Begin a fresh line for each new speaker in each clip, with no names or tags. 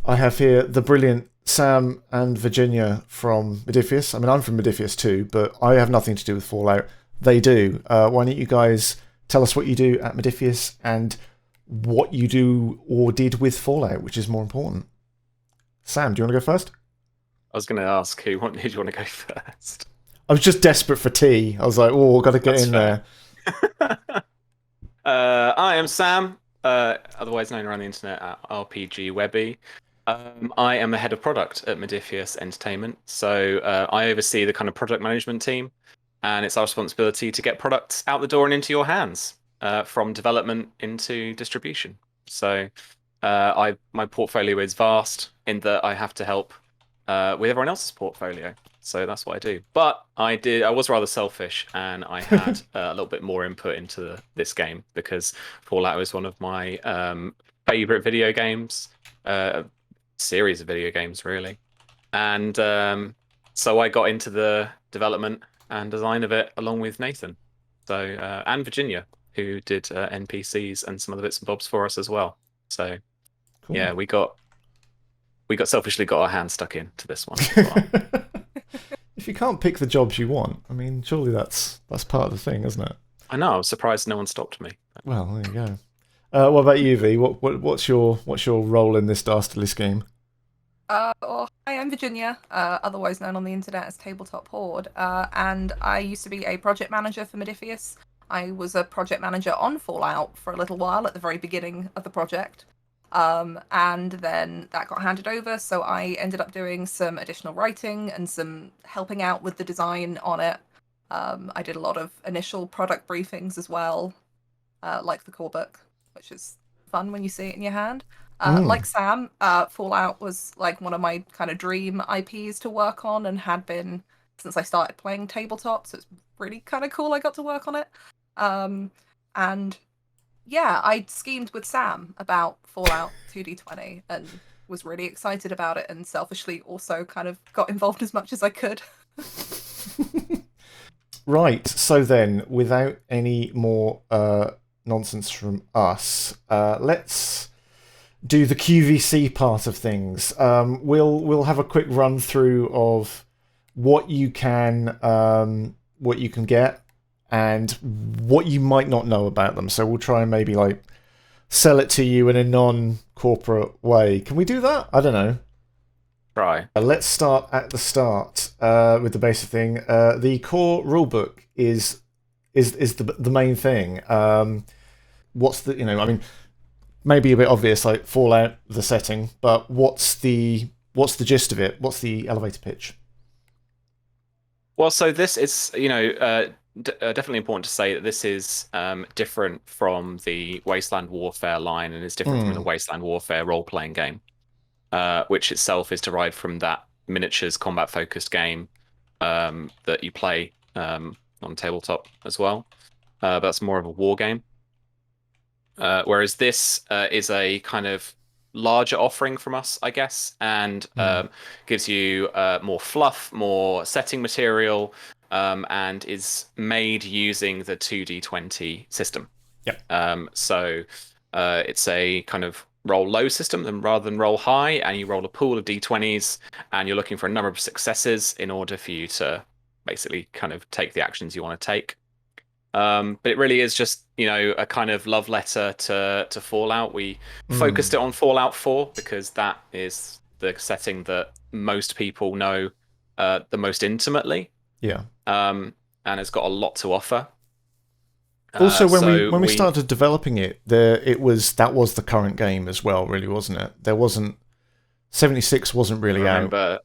I have here the brilliant Sam and Virginia from Modiphius. I mean, I'm from Modiphius too, but I have nothing to do with Fallout. They do. Why don't you guys tell us what you do at Modiphius and what you do or did with Fallout, which is more important. Sam, do you want to go first?
I was going to ask who do you want to go first?
I was just desperate for tea. I was like, oh, I've got to get
That's
in
fair.
there.
I am Sam, otherwise known around the internet at RPG Webby. I am the head of product at Modiphius Entertainment, so I oversee the kind of product management team, and it's our responsibility to get products out the door and into your hands, from development into distribution. So, my portfolio is vast in that I have to help with everyone else's portfolio. So that's what I do. But I was rather selfish, and I had a little bit more input into this game because Fallout is one of my favorite video games, series of video games, really. And so I got into the development and design of it along with Nathan. So and Virginia, who did NPCs and some other bits and bobs for us as well. So
Cool.
yeah, we got selfishly got our hands stuck into this one as well.
If you can't pick the jobs you want, I mean, surely that's part of the thing, isn't it?
I know. I was surprised no one stopped me.
Well, there you go. What about you, V? What's your role in this dastardly scheme?
Hi, I'm Virginia, otherwise known on the internet as Tabletop Horde, and I used to be a project manager for Modiphius. I was a project manager on Fallout for a little while at the very beginning of the project, and then that got handed over, so I ended up doing some additional writing and some helping out with the design on it. I did a lot of initial product briefings as well, like the core book, which is fun when you see it in your hand. Like Sam, Fallout was like one of my kind of dream IPs to work on and had been since I started playing tabletop, so it's really kind of cool I got to work on it. And yeah, I schemed with Sam about Fallout 2D20 and was really excited about it and selfishly also kind of got involved as much as I could.
Right, so then, without any more nonsense from us, let's do the QVC part of things. We'll have a quick run through of what you can get and what you might not know about them. So we'll try and maybe like sell it to you in a non-corporate way. Can we do that? I don't know.
Try.
Let's start at the start with the basic thing. The core rulebook is the main thing. What's the I mean, maybe a bit obvious, like Fallout, the setting, but what's the gist of it? What's the elevator pitch?
Well, so this is, definitely important to say that this is different from the Wasteland Warfare line and is different from the Wasteland Warfare role-playing game, which itself is derived from that miniatures combat-focused game that you play on tabletop as well. But that's more of a war game. Whereas this is a kind of larger offering from us, I guess, and gives you more fluff, more setting material, and is made using the 2D20 system.
Yep.
So it's a kind of roll low system rather than roll high, and you roll a pool of D20s, and you're looking for a number of successes in order for you to basically kind of take the actions you want to take. But it really is just, a kind of love letter to Fallout. We focused it on Fallout 4 because that is the setting that most people know the most intimately.
Yeah.
And it's got a lot to offer.
Also, when we started developing it, that was the current game as well, really, wasn't it? There wasn't 76 wasn't really
I
out.
remember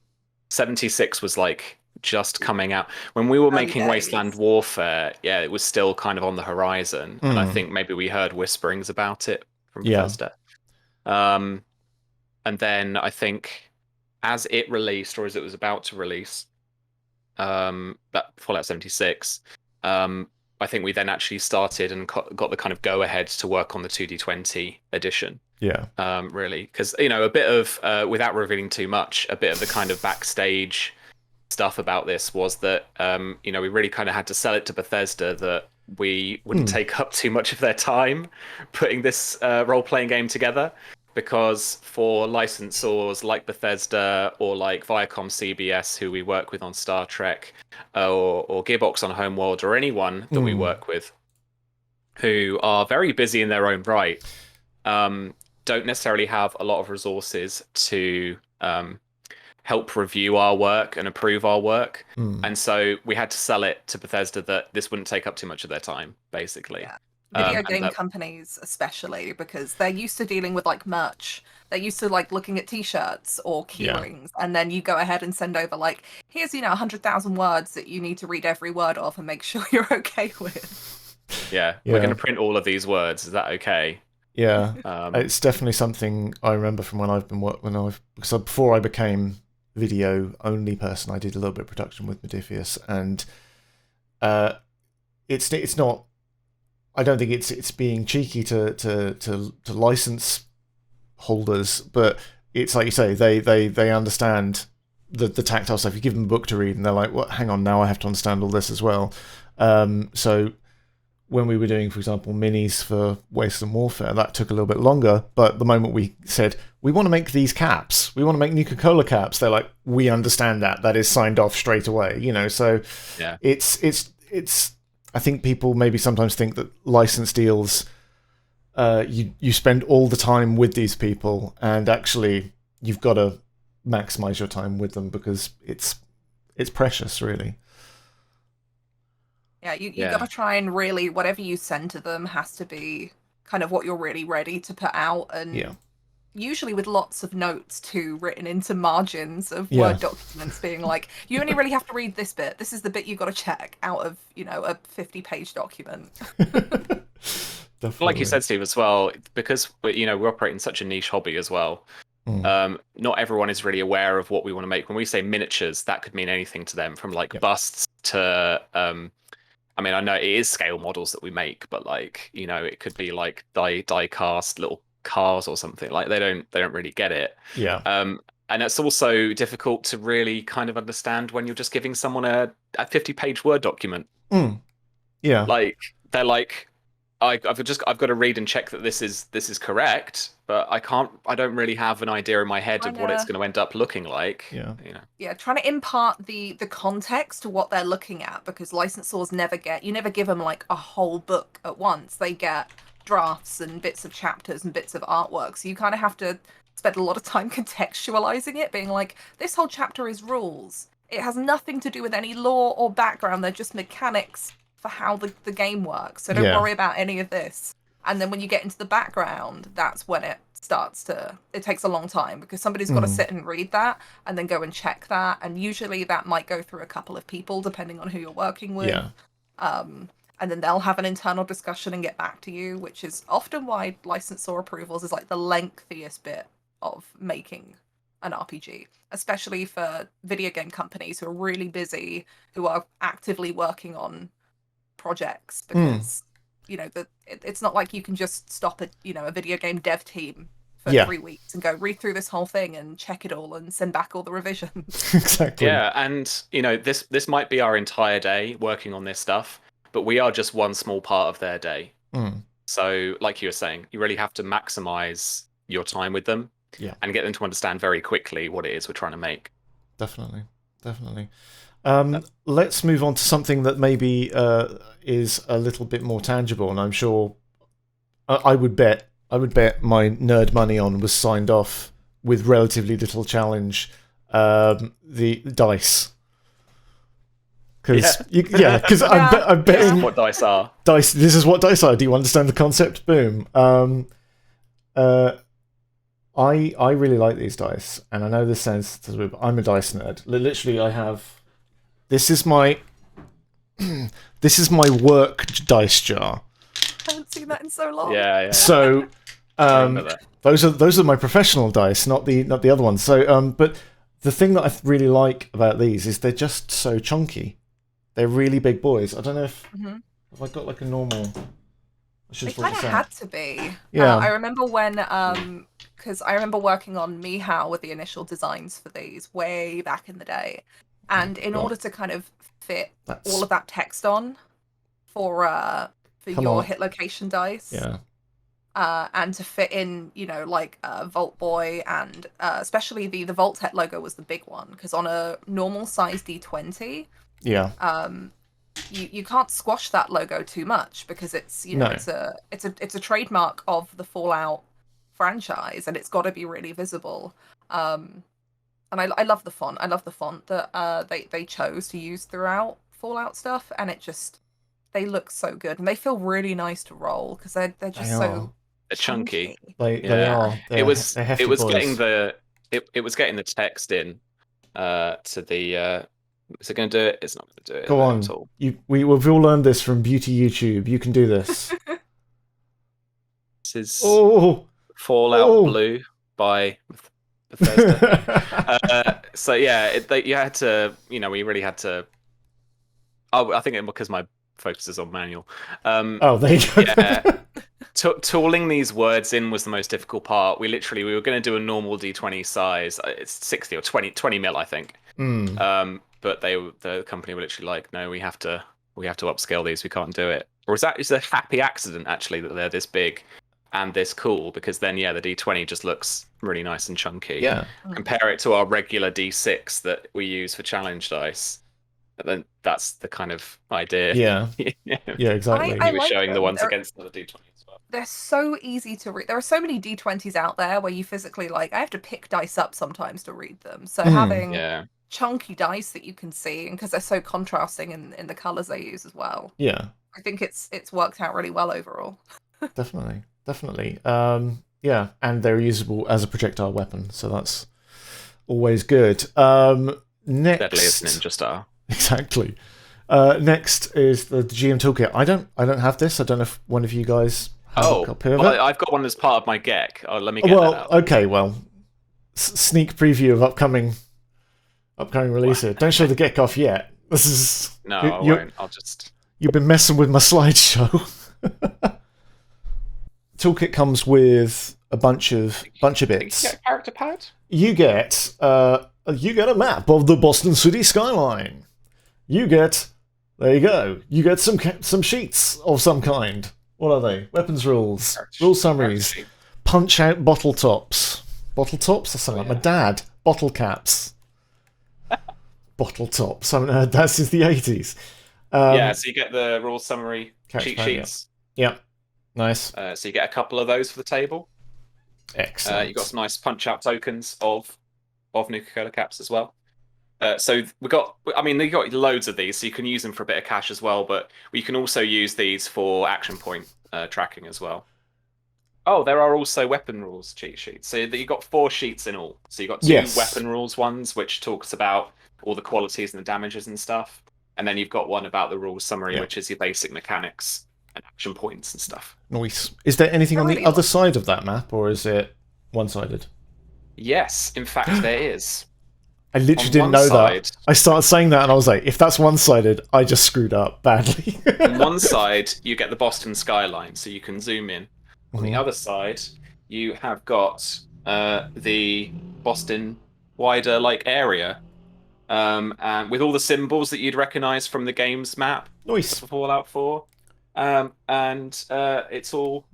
76 was like just coming out when we were making Wasteland Warfare. Yeah, it was still kind of on the horizon, and I think maybe we heard whisperings about it from Bethesda. And then I think as it released, or as it was about to release, that Fallout 76, I think we then actually started and got the kind of go ahead to work on the 2D20 edition.
Yeah.
Really, because a bit of without revealing too much, a bit of the kind of backstage stuff about this was that we really kind of had to sell it to Bethesda that we wouldn't take up too much of their time putting this role-playing game together, because for licensors like Bethesda or like Viacom CBS, who we work with on Star Trek, or Gearbox on Homeworld, or anyone that we work with, who are very busy in their own right, don't necessarily have a lot of resources to help review our work and approve our work. And so we had to sell it to Bethesda that this wouldn't take up too much of their time, basically.
Yeah. Video
And
game
that-
companies, especially, because they're used to dealing with like merch. They're used to like looking at T-shirts or keyrings, and then you go ahead and send over like, here's 100,000 words that you need to read every word of and make sure you're okay with.
yeah, we're going to print all of these words. Is that okay?
Yeah, it's definitely something I remember from when I've been because before I became video only person, I did a little bit of production with Modifius, and it's not. I don't think it's being cheeky to license holders, but it's like you say, they understand the tactile stuff. You give them a book to read, and they're like, "What? Hang on, now I have to understand all this as well." So when we were doing, for example, minis for Wasteland Warfare, that took a little bit longer. But the moment we said we want to make these caps, we want to make Nuka-Cola caps, they're like, "We understand that. That is signed off straight away." So
yeah,
it's. I think people maybe sometimes think that license deals, you spend all the time with these people, and actually you've got to maximize your time with them because it's precious, really.
Yeah, you got to try and really, whatever you send to them has to be kind of what you're really ready to put out, and usually with lots of notes too, written into margins of Word documents, being like, you only really have to read this bit. This is the bit you got to check out of, a 50-page document.
Like you said, Steve, as well, because we're operating such a niche hobby as well. Not everyone is really aware of what we want to make. When we say miniatures, that could mean anything to them, from like busts to I mean, I know it is scale models that we make, but like, it could be like die cast little cars or something. Like they don't really get it.
Yeah.
And it's also difficult to really kind of understand when you're just giving someone a 50-page Word document.
Yeah.
Like they're like, I've got to read and check that this is correct, but I don't really have an idea in my head of what it's going to end up looking like.
Yeah, trying to impart the context to what they're looking at, because licensors never give them like a whole book at once. They get drafts and bits of chapters and bits of artwork, so you kind of have to spend a lot of time contextualizing it, being like, this whole chapter is rules. It has nothing to do with any lore or background. They're just mechanics for how the game works, so don't worry about any of this. And then when you get into the background, that's when it takes a long time, because somebody's got to sit and read that and then go and check that, and usually that might go through a couple of people depending on who you're working with. And then they'll have an internal discussion and get back to you, which is often why licensor approvals is like the lengthiest bit of making an RPG, especially for video game companies who are really busy, who are actively working on projects, because it's not like you can just stop a video game dev team for 3 weeks and go read through this whole thing and check it all and send back all the revisions.
Exactly.
Yeah, and this might be our entire day working on this stuff, but we are just one small part of their day. So like you were saying, you really have to maximize your time with them and get them to understand very quickly what it is we're trying to make.
Definitely. Let's move on to something that maybe is a little bit more tangible, and I'm sure I would bet my nerd money on was signed off with relatively little challenge. The dice, because I'm betting
This is what dice are.
This is what dice are. Do you understand the concept? Boom. I really like these dice, and I know this sounds. I'm a dice nerd. Literally, I have. This is my work dice jar.
I haven't seen that in so long.
Yeah.
So, those are my professional dice, not the other ones. So, but the thing that I really like about these is they're just so chunky. They're really big boys. I don't know if I got like a normal.
They kind of had to be.
Yeah.
I remember when, because I remember working on Mihao with the initial designs for these way back in the day. And in order to kind of fit all of that text on for your hit location dice, and to fit in, like Vault Boy and especially the Vault Tech logo was the big one because on a normal size D20,
Yeah.
You can't squash that logo too much because it's
No.
it's a trademark of the Fallout franchise and it's got to be really visible. And I love the font. I love the font that they chose to use throughout Fallout stuff, and they look so good and they feel really nice to roll because they're just
They
so
They're chunky.
They are.
It was
They're hefty
it was
boys.
getting the text in to the. Is it going to do it? It's not going to do it.
Go on.
At all.
We've all learned this from Beauty YouTube. You can do this.
This is Fallout Blue by Bethesda. So yeah, you had to. We really had to. Oh, I think because my focus is on manual.
There you go.
Yeah. Tooling these words in was the most difficult part. We were going to do a normal D20 size. It's 60 or 20 mil, I think. But the company were literally like, no, we have to upscale these. We can't do it. Or is that just a happy accident actually that they're this big and this cool? Because then the D20 just looks really nice and chunky.
Yeah.
Compare it to our regular D6 that we use for challenge dice. And then that's the kind of idea.
Yeah. Yeah, exactly.
I
He was
like
showing
them.
the ones against the D20 as well.
They're so easy to read. There are so many D20s out there where you physically I have to pick dice up sometimes to read them. So having chunky dice that you can see, and because they're so contrasting in the colors they use as well.
Yeah.
I think it's worked out really well overall.
Definitely. Yeah, and they're usable as a projectile weapon, so that's always good. Next,
Deadliest ninja star.
Exactly. Next is the GM Toolkit. I don't have this. I don't know if one of you guys have a copy of it.
I've got one as part of my GEC. Let me get that out.
Okay, well, sneak preview of upcoming releases. Don't show the GEC off yet. This is
I won't. I'll just.
You've been messing with my slideshow. Toolkit comes with a bunch of bits.
You get a character pad.
You get a map of the Boston City skyline. There you go. You get some sheets of some kind. What are they? Weapons rules, rule summaries, punch out bottle tops. Bottle tops? That sounds like my dad. Bottle caps. Bottle tops. I haven't heard that since the 80s.
So you get the rule summary cheat sheets.
Yeah. Nice.
So you get a couple of those for the table.
Excellent.
You got some nice punch out tokens of Nuka-Cola caps as well. So you got loads of these, so you can use them for a bit of cash as well, but you can also use these for action point tracking as well. Oh, there are also weapon rules cheat sheets. So you got 4 sheets in all. So you got 2 weapon rules ones, which talks about all the qualities and the damages and stuff. And then you've got one about the rules summary, which is your basic mechanics and action points and stuff.
Nice. Is there anything on the other side of that map, or is it one-sided?
Yes, in fact, there is.
I literally didn't know that. I started saying that and I was like, if that's one-sided, I just screwed up badly.
On one side, you get the Boston skyline, so you can zoom in. On the other side, you have got the Boston wider area, and with all the symbols that you'd recognize from the game's map.
Nice.
For Fallout 4. And it's all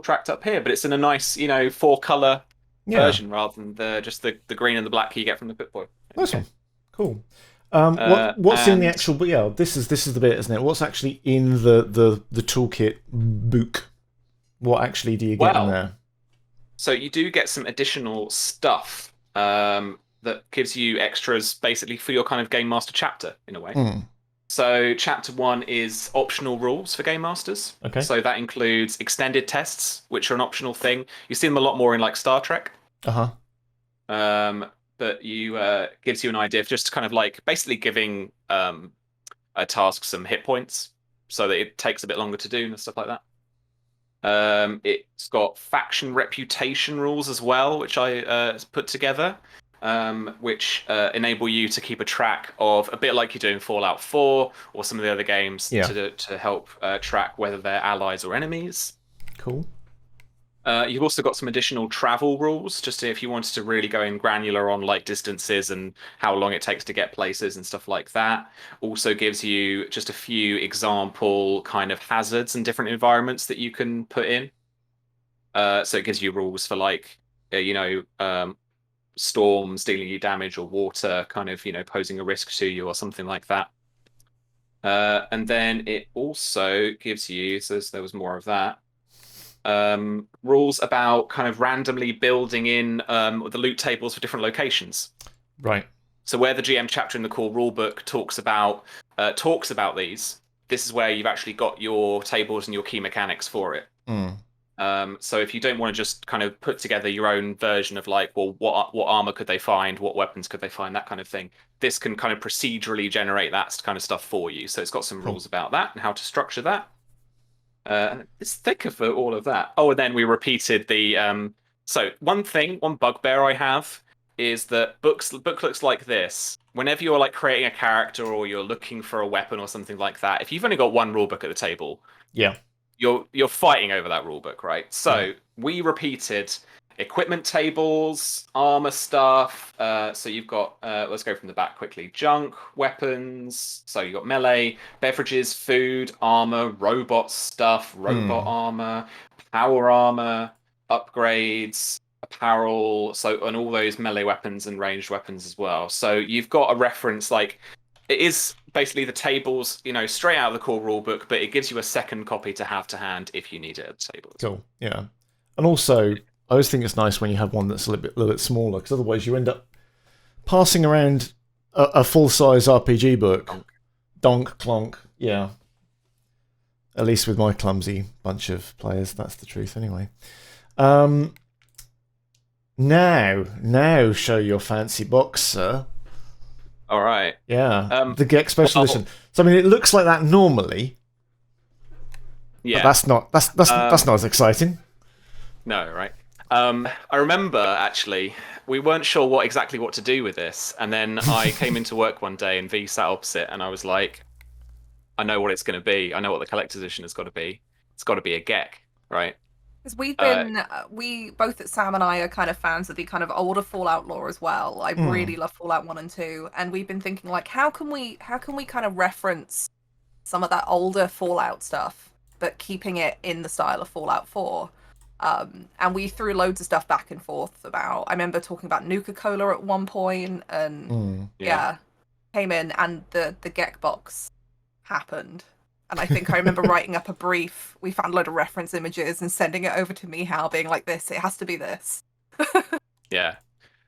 tracked up here, but it's in a nice, 4-color version rather than just the green and the black you get from the Pip-Boy.
Nice one. Cool. What's in the actual? This is the bit, isn't it? What's actually in the toolkit book? What actually do you get in there?
So you do get some additional stuff that gives you extras, basically for your kind of Game Master chapter in a way. So chapter 1 is optional rules for Game Masters.
Okay.
So that includes extended tests, which are an optional thing. You see them a lot more in Star Trek. But you gives you an idea of just kind of basically giving a task some hit points so that it takes a bit longer to do and stuff like that. It's got faction reputation rules as well, which I put together. Which enable you to keep a track of, a bit like you do in Fallout 4 or some of the other games, to help track whether they're allies or enemies.
Cool.
You've also got some additional travel rules, just if you wanted to really go in granular on distances and how long it takes to get places and stuff like that. Also gives you just a few example kind of hazards and different environments that you can put in. So it gives you rules for like, storms dealing you damage or water kind of, posing a risk to you or something like that. And then it also gives you, so there was more of that, rules about kind of randomly building in the loot tables for different locations.
Right.
So where the GM chapter in the core rulebook talks about these, this is where you've actually got your tables and your key mechanics for it. So if you don't want to just kind of put together your own version of like, well, what armor could they find, what weapons could they find, that kind of thing, this can kind of procedurally generate that kind of stuff for you. So it's got some rules about that and how to structure that. It's thicker for all of that. Oh, and then we repeated the. So one bugbear I have is that book looks like this. Whenever you're like creating a character or you're looking for a weapon or something like that, if you've only got one rulebook at the table,
yeah,
you're fighting over that rulebook, right? So we repeated equipment tables, armor stuff. So you've got let's go from the back quickly. Junk, weapons. So you've got melee, beverages, food, armor, robot stuff, robot armor, power armor, upgrades, apparel, and all those melee weapons and ranged weapons as well. So you've got a reference, like it is basically the tables, straight out of the core rulebook, but it gives you a second copy to have to hand if you need it at the table.
Cool. Yeah, and also I always think it's nice when you have one that's a little bit smaller, because otherwise you end up passing around a full-size RPG book. Donk clonk. Yeah. At least with my clumsy bunch of players, that's the truth anyway. Now show your fancy box, sir.
All right.
Yeah. The GEX Special Edition. So I mean, it looks like that normally.
Yeah.
But that's not as exciting.
No, right. I remember actually we weren't sure exactly what to do with this, and then I came into work one day and V sat opposite, and I was like, I know what it's going to be. I know what the collector's edition has got to be. It's got to be a GEC, right?
Because we've been, we both Sam and I are kind of fans of the kind of older Fallout lore as well. I really love Fallout 1 and 2, and we've been thinking like, how can we kind of reference some of that older Fallout stuff, but keeping it in the style of Fallout 4. And we threw loads of stuff back and forth about. I remember talking about Nuka-Cola at one point, and came in, and the GEC box happened. And I think I remember writing up a brief. We found a load of reference images and sending it over to Mihal, being like, "This, it has to be this."
Yeah.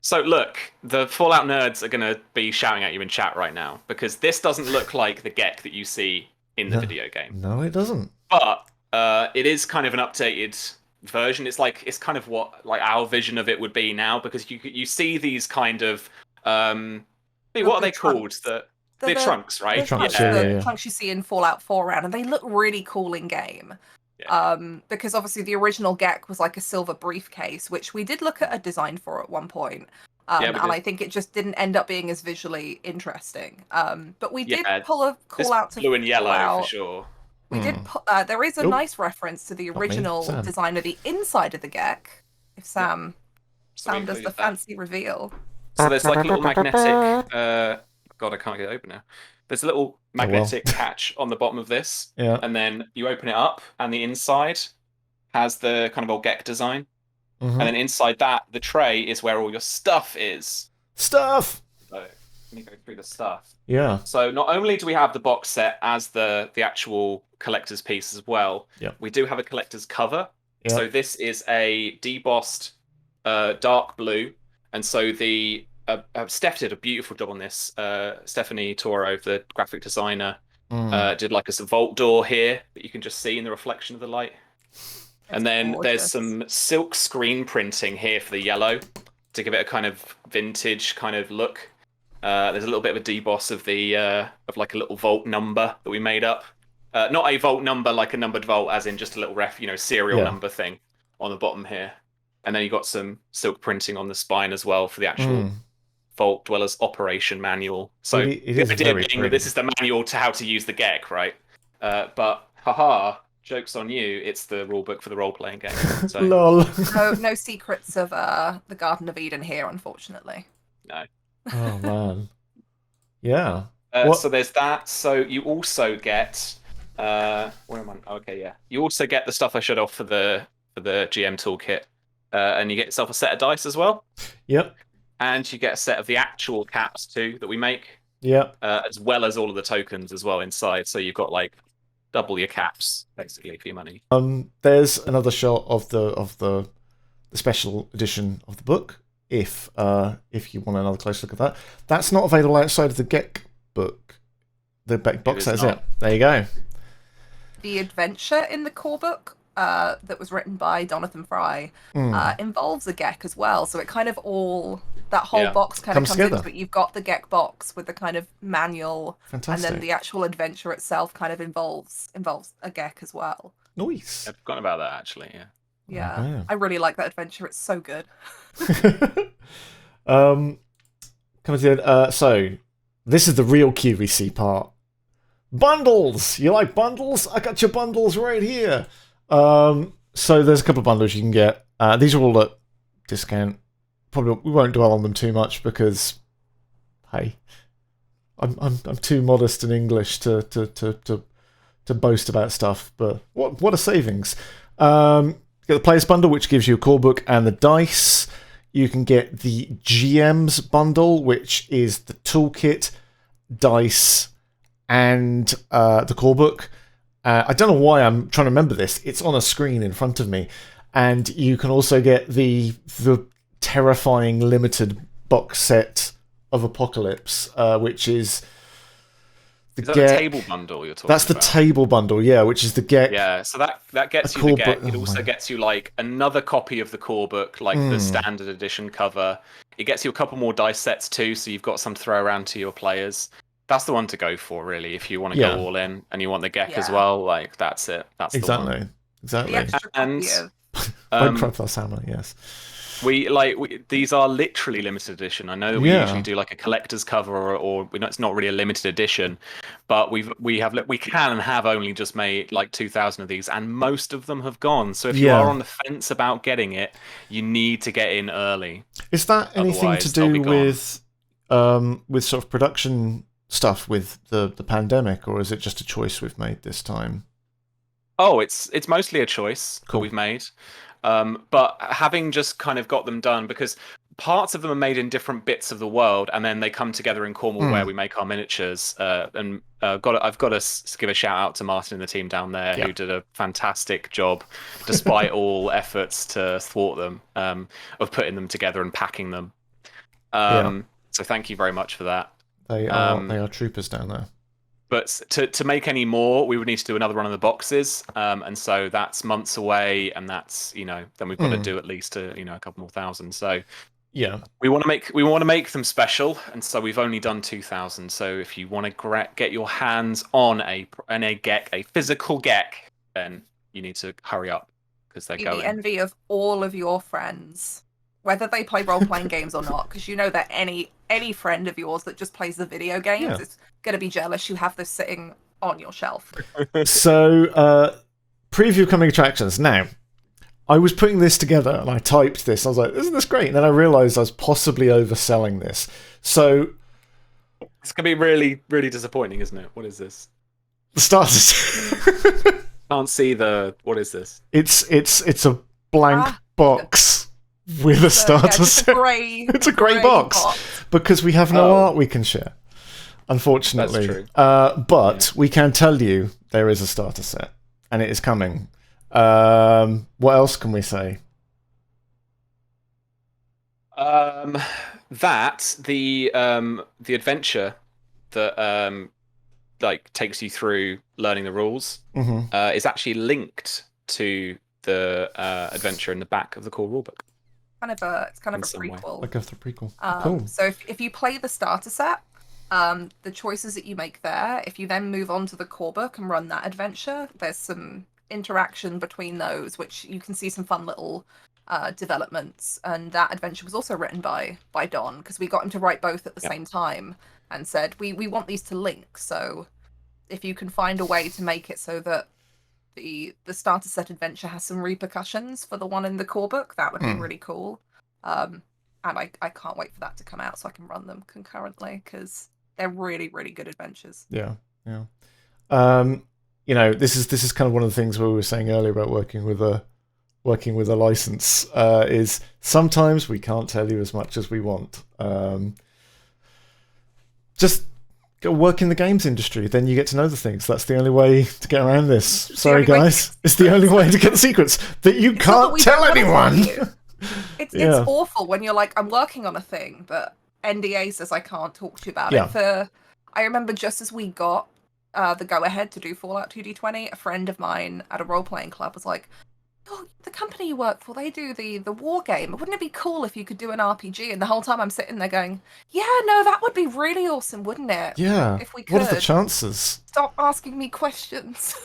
So look, the Fallout nerds are going to be shouting at you in chat right now, because this doesn't look like the GEC that you see in the video game.
No, it doesn't.
But it is kind of an updated version. It's kind of what like our vision of it would be now, because you see these kind of what are they called? The trunks, right?
The trunks, the trunks you see in Fallout 4 around, and they look really cool in game. Yeah. Because obviously the original GEC was like a silver briefcase, which we did look at a design for at one point. And I think it just didn't end up being as visually interesting. But we did pull a call out to
blue and yellow for sure.
We did. There is a nice reference to the original design of the inside of the GEC. If Sam does the fancy reveal.
So there's like a little magnetic. God, I can't get it open now. There's a little magnetic catch on the bottom of this, and then you open it up, and the inside has the kind of old GEC design, and then inside that, the tray is where all your stuff is.
Stuff.
So let me go through the stuff.
Yeah.
So not only do we have the box set as the actual collector's piece as well, we do have a collector's cover. Yep. So this is a debossed dark blue, and so Steph did a beautiful job on this. Stephanie Toro, the graphic designer, did like a vault door here that you can just see in the reflection of the light. And then there's some silk screen printing here for the yellow to give it a kind of vintage kind of look. There's a little bit of a deboss of the of like a little vault number that we made up. Not a vault number like a numbered vault, as in just a little serial number thing on the bottom here. And then you got some silk printing on the spine as well for the actual Vault Dwellers operation manual. So the idea being that this is the manual to how to use the GEC, right? But haha, joke's on you. It's the rulebook for the role-playing game. So.
Lol.
No secrets of the Garden of Eden here, unfortunately.
No.
Oh man. Yeah.
So there's that. So you also get where am I? Okay, yeah. You also get the stuff I showed off for the for the GM Toolkit, and you get yourself a set of dice as well.
Yep.
And you get a set of the actual caps too that we make.
Yep.
As well as all of the tokens as well inside. So you've got like double your caps basically for your money.
There's another shot of the special edition of the book. If you want another close look at that, that's not available outside of the Geck book. The back box set is it. There you go.
The adventure in the core book that was written by Jonathan Fry involves a Geck as well. So it kind of that whole box kind of comes
together.
into it. You've got the Geck box with the kind of manual,
Fantastic.
and then the actual adventure itself kind of involves a Geck as well.
Nice.
I've forgotten about that actually. Yeah.
Yeah,
wow.
I really like that adventure. It's so good.
Coming to the so this is the real QVC part. Bundles. You like bundles? I got your bundles right here. So there's a couple of bundles you can get. These are all at discount. Probably we won't dwell on them too much because, hey, I'm too modest in English to boast about stuff. But what are savings? Get the Players Bundle, which gives you a core book and the dice. You can get the GM's Bundle, which is the toolkit, dice, and the core book. I don't know why I'm trying to remember this. It's on a screen in front of me. And you can also get the terrifying limited box set of Apocalypse, which is...
Is that the table bundle you're talking about?
That's the table bundle, yeah, which is the Geck.
Yeah, so that gets you the Geck. It also gets you like another copy of the core book, like the standard edition cover. It gets you a couple more dice sets too, so you've got some to throw around to your players. That's the one to go for, really, if you want to go all in and you want the Geck as well. Like that's it. That's the one.
Exactly.
The extra
And
Minecraft Hammer, yes.
These are literally limited edition. I know that we usually do like a collector's cover, or we know it's not really a limited edition, but we can have only just made like 2,000 of these, and most of them have gone. So if you are on the fence about getting it, you need to get in early.
Is that anything to do with sort of production stuff with the pandemic, or is it just a choice we've made this time?
Oh, it's mostly a choice that we've made. But having just kind of got them done, because parts of them are made in different bits of the world, and then they come together in Cornwall where we make our miniatures. And I've got to give a shout out to Martin and the team down there who did a fantastic job, despite all efforts to thwart them, of putting them together and packing them. So thank you very much for that.
They are troopers down there.
But to make any more, we would need to do another run of the boxes, and so that's months away, and that's then we've got to do at least a couple more thousand. So we want to make them special, and so we've only done 2,000. So if you want to get your hands on a Geck, a physical Geck, then you need to hurry up because they're going.
The envy of all of your friends, whether they play role-playing games or not, because you know that any friend of yours that just plays the video games is going to be jealous you have this sitting on your shelf.
So, preview coming attractions. Now, I was putting this together and I typed this. I was like, isn't this great? And then I realised I was possibly overselling this. So...
It's going to be really, really disappointing, isn't it? What is this?
The starters.
Can't see the... What is this?
It's a blank box with a starter set. It's a grey box. Because we have no art we can share, unfortunately.
That's true.
But we can tell you there is a starter set, and it is coming. What else can we say?
That the adventure that takes you through learning the rules is actually linked to the adventure in the back of the core rulebook.
It's kind of a prequel.
Like a prequel.
Cool. So if you play the starter set, the choices that you make there, if you then move on to the core book and run that adventure, there's some interaction between those, which you can see some fun little developments. And that adventure was also written by Don, because we got him to write both at the same time and said, we want these to link. So if you can find a way to make it so that the starter set adventure has some repercussions for the one in the core book, that would be really cool. And I can't wait for that to come out so I can run them concurrently, because they're really, really good adventures.
Yeah. This is kind of one of the things we were saying earlier about working with working with a license is sometimes we can't tell you as much as we want. Just go work in the games industry, then you get to know the things. That's the only way to get around this. Sorry, guys. It's the only way to get the secrets that you can't tell anyone.
It's awful when you're like, I'm working on a thing, but NDA says I can't talk to you about it. I remember just as we got the go-ahead to do Fallout 2D20, a friend of mine at a role-playing club was like, oh, the company you work for, they do the war game. Wouldn't it be cool if you could do an RPG? And the whole time I'm sitting there going, yeah, no, that would be really awesome, wouldn't it?
Yeah.
If we could.
What are the chances?
Stop asking me questions.